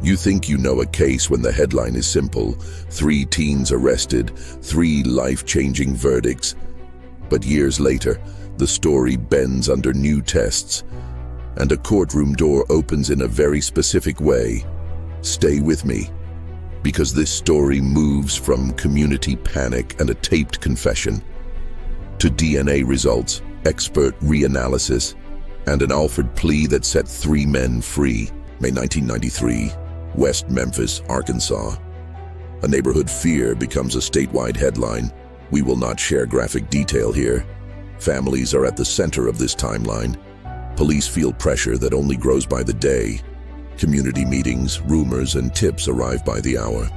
You think you know a case when the headline is simple: 3 teens arrested, 3 life-changing verdicts. But years later, the story bends under new tests, and a courtroom door opens in a very specific way. Stay with me, because this story moves from community panic and a taped confession to DNA results, expert reanalysis, and an Alford plea that set 3 men free. May 1993, West Memphis, Arkansas. A neighborhood fear becomes a statewide headline. We will not share graphic detail here. Families are at the center of this timeline. Police feel pressure that only grows by the day. Community meetings, rumors, and tips arrive by the hour.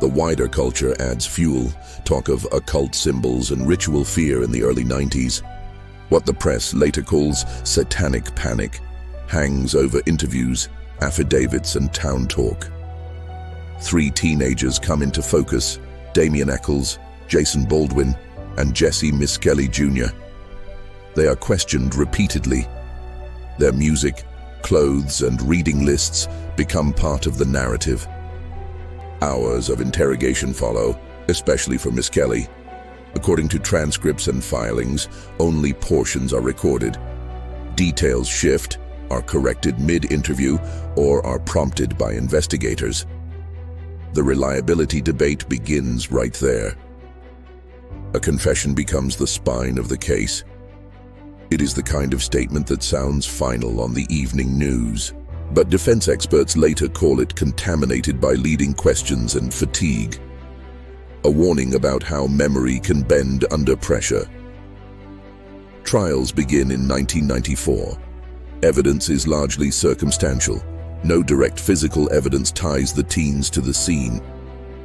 The wider culture adds fuel, talk of occult symbols and ritual fear in the early 90s. What the press later calls satanic panic hangs over interviews, affidavits, and town talk. 3 teenagers come into focus: Damian Eccles, Jason Baldwin, and Jessie Misskelley Jr. They are questioned repeatedly. Their music, clothes, and reading lists become part of the narrative. Hours of interrogation follow, especially for Misskelley. According to transcripts and filings, only portions are recorded. Details shift, are corrected mid-interview, or are prompted by investigators. The reliability debate begins right there. A confession becomes the spine of the case. It is the kind of statement that sounds final on the evening news, but defense experts later call it contaminated by leading questions and fatigue. A warning about how memory can bend under pressure. Trials begin in 1994. Evidence is largely circumstantial. No direct physical evidence ties the teens to the scene.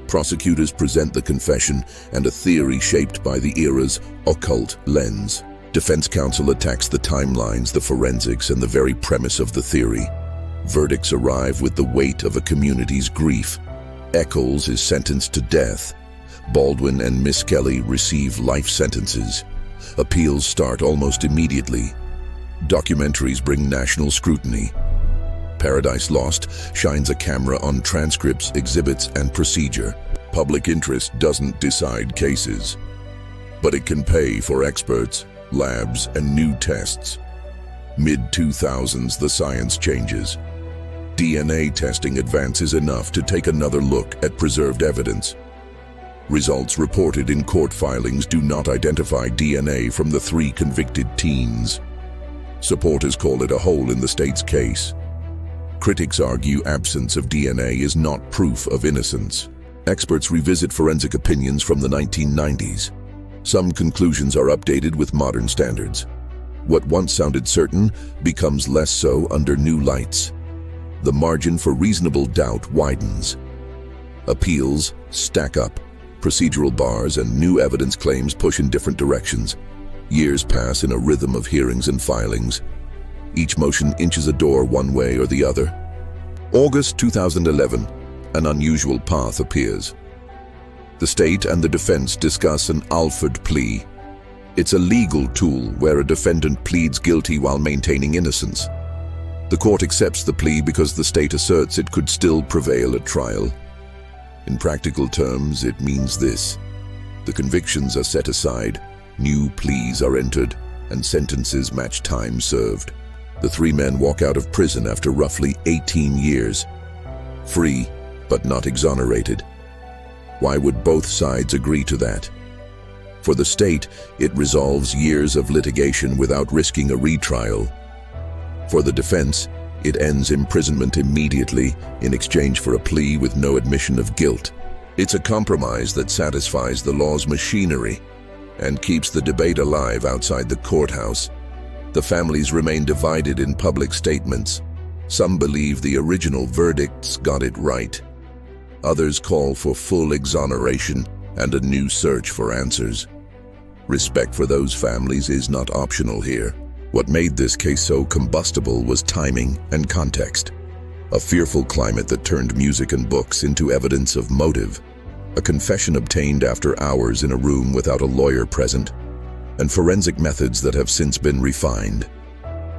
Prosecutors present the confession and a theory shaped by the era's occult lens. Defense counsel attacks the timelines, the forensics, and the very premise of the theory. Verdicts arrive with the weight of a community's grief. Eccles is sentenced to death. Baldwin and Misskelley receive life sentences. Appeals start almost immediately. Documentaries bring national scrutiny. Paradise Lost shines a camera on transcripts, exhibits, and procedure. Public interest doesn't decide cases, but it can pay for experts, labs, and new tests. Mid-2000s, the science changes. DNA testing advances enough to take another look at preserved evidence. Results reported in court filings do not identify DNA from the 3 convicted teens. Supporters call it a hole in the state's case. Critics argue absence of DNA is not proof of innocence. Experts revisit forensic opinions from the 1990s. Some conclusions are updated with modern standards. What once sounded certain becomes less so under new lights. The margin for reasonable doubt widens. Appeals stack up. Procedural bars and new evidence claims push in different directions. Years pass in a rhythm of hearings and filings. Each motion inches a door one way or the other. August 2011, an unusual path appears. The state and the defense discuss an Alford plea. It's a legal tool where a defendant pleads guilty while maintaining innocence. The court accepts the plea because the state asserts it could still prevail at trial. In practical terms, it means this: the convictions are set aside, new pleas are entered, and sentences match time served. The 3 men walk out of prison after roughly 18 years, free but not exonerated. Why would both sides agree to that? For the state, it resolves years of litigation without risking a retrial. For the defense, it ends imprisonment immediately in exchange for a plea with no admission of guilt. It's a compromise that satisfies the law's machinery and keeps the debate alive outside the courthouse. The families remain divided in public statements. Some believe the original verdicts got it right. Others call for full exoneration and a new search for answers. Respect for those families is not optional here. What made this case so combustible was timing and context. A fearful climate that turned music and books into evidence of motive. A confession obtained after hours in a room without a lawyer present. And forensic methods that have since been refined.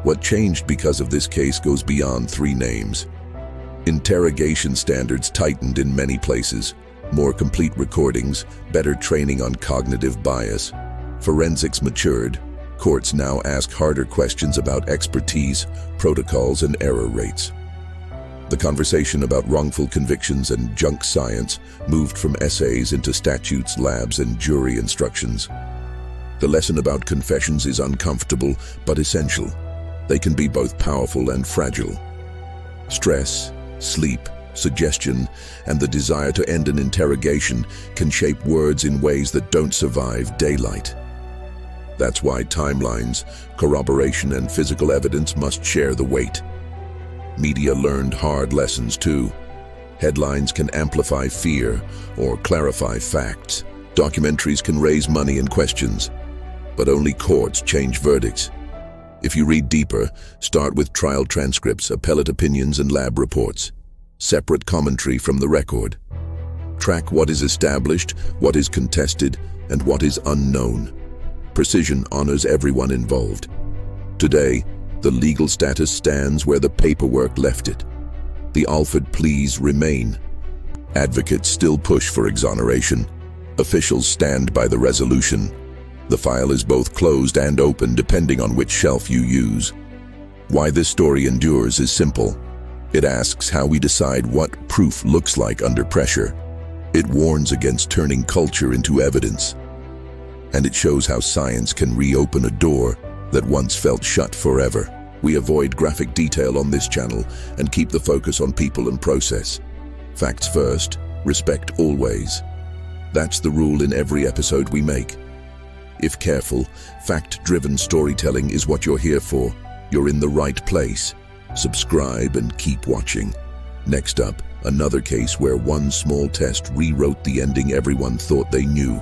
What changed because of this case goes beyond 3 names. Interrogation standards tightened in many places. More complete recordings, better training on cognitive bias. Forensics matured. Courts now ask harder questions about expertise, protocols, and error rates. The conversation about wrongful convictions and junk science moved from essays into statutes, labs, and jury instructions. The lesson about confessions is uncomfortable but essential. They can be both powerful and fragile. Stress, sleep, suggestion, and the desire to end an interrogation can shape words in ways that don't survive daylight. That's why timelines, corroboration, and physical evidence must share the weight. Media learned hard lessons too. Headlines can amplify fear or clarify facts. Documentaries can raise money and questions, but only courts change verdicts. If you read deeper, start with trial transcripts, appellate opinions, and lab reports. Separate commentary from the record. Track what is established, what is contested, and what is unknown. Precision honors everyone involved. Today, the legal status stands where the paperwork left it. The Alford pleas remain. Advocates still push for exoneration. Officials stand by the resolution. The file is both closed and open depending on which shelf you use. Why this story endures is simple. It asks how we decide what proof looks like under pressure. It warns against turning culture into evidence. And it shows how science can reopen a door that once felt shut forever. We avoid graphic detail on this channel and keep the focus on people and process. Facts first, respect always. That's the rule in every episode we make. If careful, fact-driven storytelling is what you're here for. You're in the right place. Subscribe and keep watching. Next up, another case where one small test rewrote the ending everyone thought they knew.